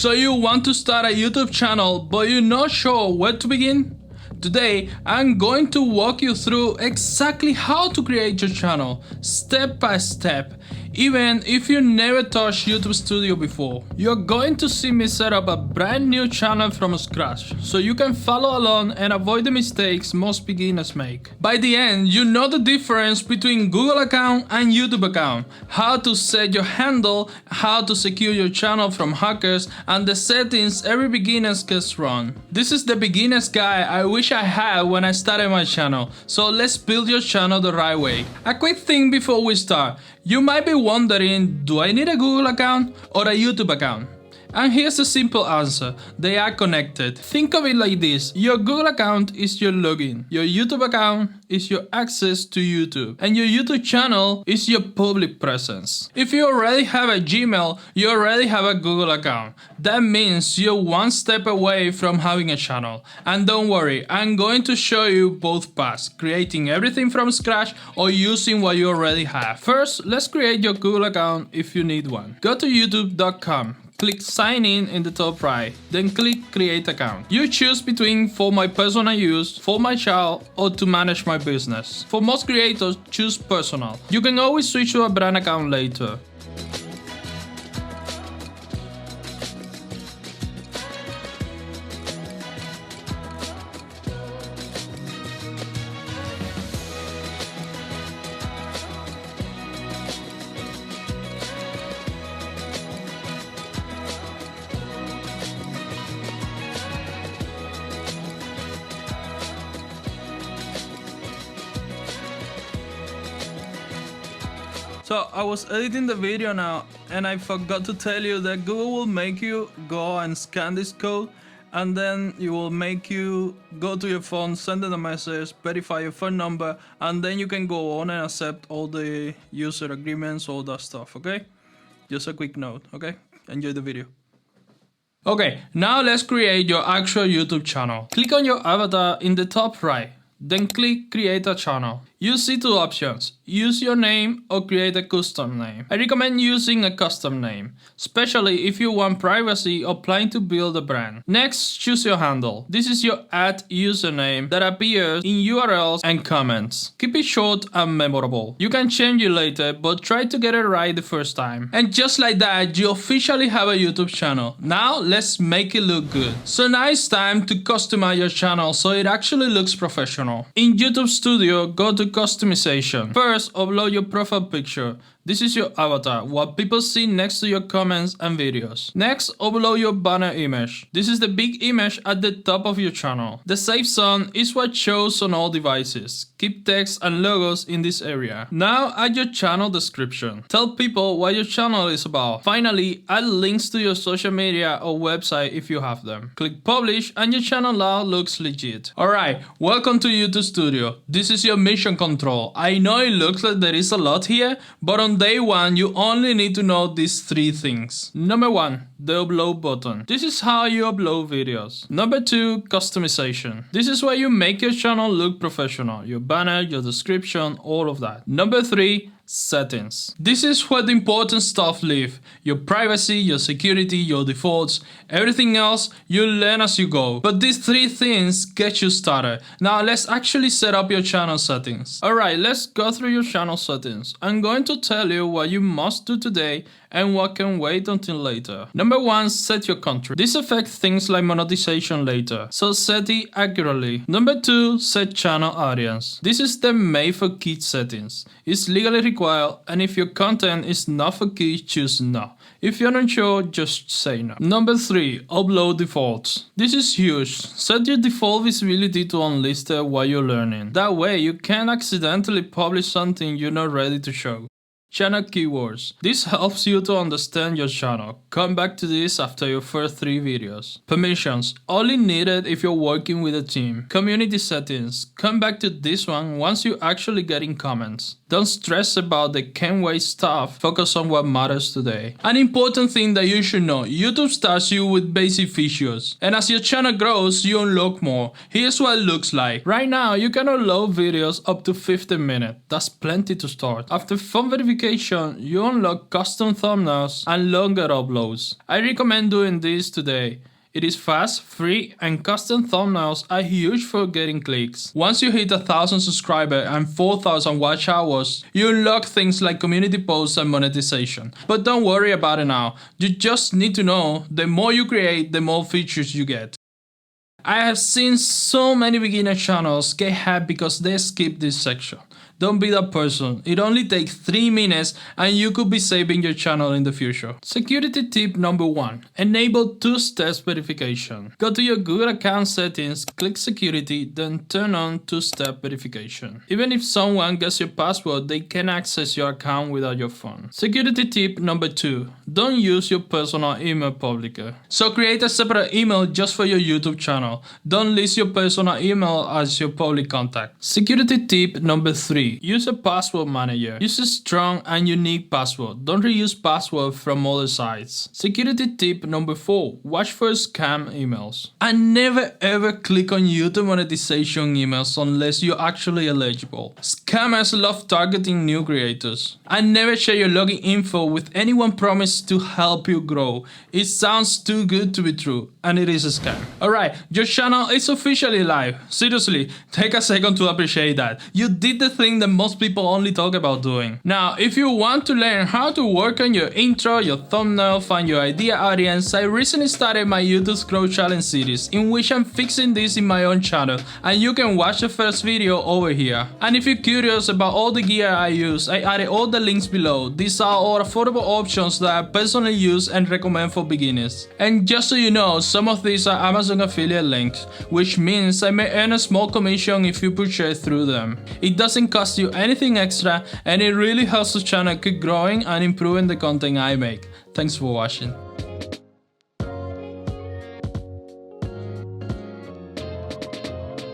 So you want to start a YouTube channel, but you're not sure where to begin? Today, I'm going to walk you through exactly how to create your channel, step by step. Even if you never touched YouTube Studio before, you're going to see me set up a brand new channel from scratch, so you can follow along and avoid the mistakes most beginners make. By the end, you know the difference between Google account and YouTube account, how to set your handle, how to secure your channel from hackers, and the settings every beginner gets wrong. This is the beginner's guide I wish I had when I started my channel, so let's build your channel the right way. A quick thing before we start. You might be wondering, do I need a Google account or a YouTube account? And here's a simple answer, they are connected. Think of it like this, your Google account is your login, your YouTube account is your access to YouTube, and your YouTube channel is your public presence. If you already have a Gmail, you already have a Google account. That means you're one step away from having a channel. And don't worry, I'm going to show you both paths, creating everything from scratch or using what you already have. First, let's create your Google account if you need one. Go to youtube.com. Click sign in the top right, then click create account. You choose between for my personal use, for my child, or to manage my business. For most creators, choose personal. You can always switch to a brand account later. So I was editing the video now and I forgot to tell you that Google will make you go and scan this code, and then it will make you go to your phone, send it a message, verify your phone number, and then you can go on and accept all the user agreements, all that stuff, okay? Just a quick note, okay? Enjoy the video. Okay, now let's create your actual YouTube channel. Click on your avatar in the top right, then click create a channel. You see two options, use your name or create a custom name. I recommend using a custom name, especially if you want privacy or plan to build a brand. Next, choose your handle. This is your username that appears in URLs and comments. Keep it short and memorable. You can change it later, but try to get it right the first time. And just like that, you officially have a YouTube channel. Now let's make it look good. So now it's time to customize your channel so it actually looks professional. In YouTube Studio, go to customization. First, upload your profile picture. This is your avatar, what people see next to your comments and videos. Next, upload your banner image. This is the big image at the top of your channel. The safe zone is what shows on all devices. Keep text and logos in this area. Now add your channel description. Tell people what your channel is about. Finally, add links to your social media or website if you have them. Click publish and your channel now looks legit. Alright, welcome to YouTube Studio. This is your mission control. I know it looks like there is a lot here, but on day one, you only need to know these three things. Number one, the upload button. This is how you upload videos. Number two, customization. This is where you make your channel look professional. Your banner, your description, all of that. Number three, settings. This is where the important stuff live. Your privacy, your security, your defaults, everything else you learn as you go. But these three things get you started. Now let's actually set up your channel settings. Alright, let's go through your channel settings. I'm going to tell you what you must do today and what can wait until later. Number one, set your country. This affects things like monetization later, so set it accurately. Number two, set channel audience. This is the made for kids settings. It's legally required, and if your content is not for kids, choose no. If you're not sure, just say no. Number three, upload defaults. This is huge. Set your default visibility to unlisted while you're learning. That way, you can't accidentally publish something you're not ready to show. Channel keywords. This helps you to understand your channel. Come back to this after your first 3 videos. Permissions. Only needed if you're working with a team. Community settings. Come back to this one once you actually get in comments. Don't stress about the can't wait stuff, focus on what matters today. An important thing that you should know, YouTube starts you with basic features, and as your channel grows, you unlock more. Here's what it looks like. Right now, you can upload videos up to 15 minutes. That's plenty to start. After phone verification, you unlock custom thumbnails and longer uploads. I recommend doing this today. It is fast, free, and custom thumbnails are huge for getting clicks. Once you hit 1,000 subscribers and 4,000 watch hours, you unlock things like community posts and monetization. But don't worry about it now. You just need to know the more you create, the more features you get. I have seen so many beginner channels get hacked because they skip this section. Don't be that person. It only takes 3 minutes and you could be saving your channel in the future. Security tip number 1. Enable 2-step verification. Go to your Google account settings, click security, then turn on 2-step verification. Even if someone gets your password, they can access your account without your phone. Security tip number 2. Don't use your personal email publicly. So create a separate email just for your YouTube channel. Don't list your personal email as your public contact. Security tip number 3. Use a password manager. Use a strong and unique password. Don't reuse password from other sites. Security tip number 4. Watch for scam emails. And never ever click on YouTube monetization emails unless you're actually eligible. Scammers love targeting new creators. And never share your login info with anyone promised to help you grow. It sounds too good to be true, and it is a scam. Alright, your channel is officially live. Seriously, take a second to appreciate that. You did the thing that most people only talk about doing. Now, if you want to learn how to work on your intro, your thumbnail, find your idea audience, I recently started my YouTube Grow Challenge series, in which I'm fixing this in my own channel, and you can watch the first video over here. And if you're curious about all the gear I use, I added all the links below. These are all affordable options that I personally use and recommend for beginners. And just so you know, some of these are Amazon affiliate links, which means I may earn a small commission if you purchase through them. It doesn't cost you anything extra, and it really helps the channel keep growing and improving the content I make. Thanks for watching.